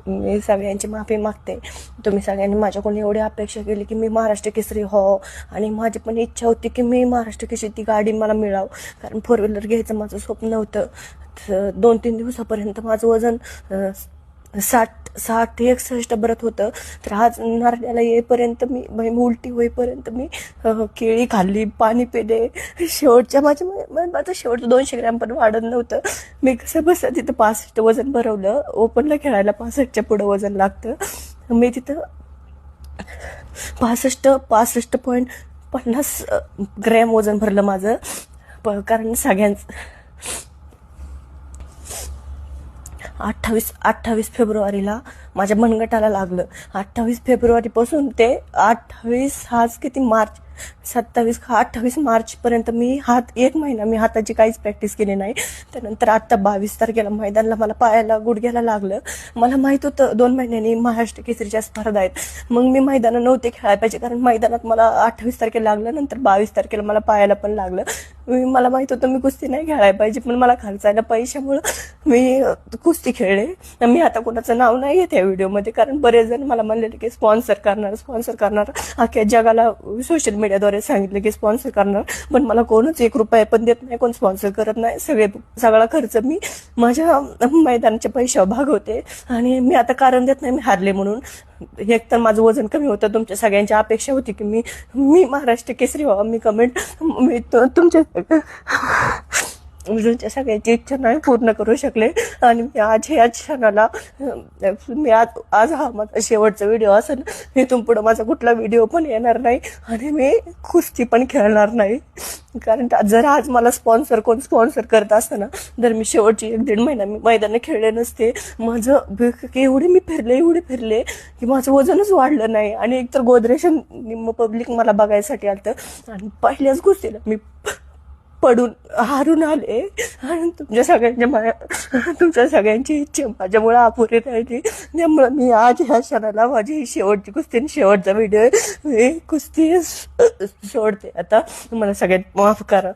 मी सगळ्यांची माफी मागते. तुम्ही सगळ्यांनी माझ्याकडून एवढी अपेक्षा केली की मी महाराष्ट्र केसरी हो, आणि माझी पण इच्छा होती की मी महाराष्ट्र केसरी ती गाडी मला मिळावं, कारण 4 व्हीलर घ्यायचं माझं स्वप्न होतं. 2-3 दिवसापर्यंत माझं वजन 60-61 भरत होतं. तर आज नारळाला येईपर्यंत मी उलटी होईपर्यंत मी केळी खाल्ली, पाणी पिले. शेवटच्या माझं शेवटचं 200 ग्रॅम पण वाढत नव्हतं. मी कसं बसं तिथं 65 वजन भरवलं. ओपनला खेळायला 65च्या पुढं वजन लागतं. मी तिथं 65.50 ग्रॅम वजन भरलं माझं. कारण सगळ्यांचं 28 फेब्रुवारीला माझ्या मनगटाला लागलं. 28 फेब्रुवारीपासून ते 28 आज किती मार्च 28 मार्चपर्यंत मी एक महिना मी हाताची काहीच प्रॅक्टिस केली नाही. त्यानंतर आत्ता 22 तारखेला मैदानाला मला पायाला गुडघ्याला लागलं. मला माहीत होतं 2 महिन्यांनी महाराष्ट्र केसरीच्या स्पर्धा आहेत. मग मी मैदानं नव्हते खेळायला पाहिजे, कारण मैदानात मला 28 तारखेला लागलं, नंतर 22 तारखेला मला पायाला पण लागलं. मला माहीत होतं मी कुस्ती नाही खेळायला पाहिजे, पण मला खर्चायला पैशामुळं मी कुस्ती खेळले. मी आता कोणाचं नाव नाही घेत या व्हिडिओमध्ये, कारण बरेच जण मला म्हणलेले की स्पॉन्सर करणार अख्ख्या जगाला सोशल मीडियाद्वारे सांगितलं की स्पॉन्सर करणार, पण मला कोणच 1 रुपया पण देत नाही, कोण स्पॉन्सर करत नाही. सगळा खर्च मी माझ्या मैदानाच्या पैशावर भागवते. आणि मी आता कारण देत नाही मी हारले म्हणून. एक तर माझं वजन कमी होतं. तुमच्या सगळ्यांची अपेक्षा होती की मी महाराष्ट्र केसरी व्हावं. मी तुमच्या सगळ्यांची इच्छा नाही पूर्ण करू शकले. आणि मी आज ह्या क्षणाला मी आज हा माझा शेवटचा व्हिडिओ असेल. इथून पुढं माझा कुठला व्हिडिओ पण येणार नाही आणि मी कुस्ती पण खेळणार नाही. कारण जर आज मला कोण स्पॉन्सर करत असतं ना, तर मी शेवटची 1-1.5 महिना मी मैदानं खेळले नसते. माझं एवढे मी फिरले की माझं वजनच वाढलं नाही. आणि एकतर गोदरेज निम्म पब्लिक मला बघायसाठी आलं. आणि पहिल्याच गोष्टीला मी पडून हारून आले. आणि तुमच्या सगळ्यांची इच्छा माझ्यामुळे अपुरी राहिली. त्यामुळे मी आज ह्या क्षणाला माझी शेवटची कुस्ती शेवटचा व्हिडिओ मी कुस्ती सोडते. आता मला सगळ्यात माफ करा.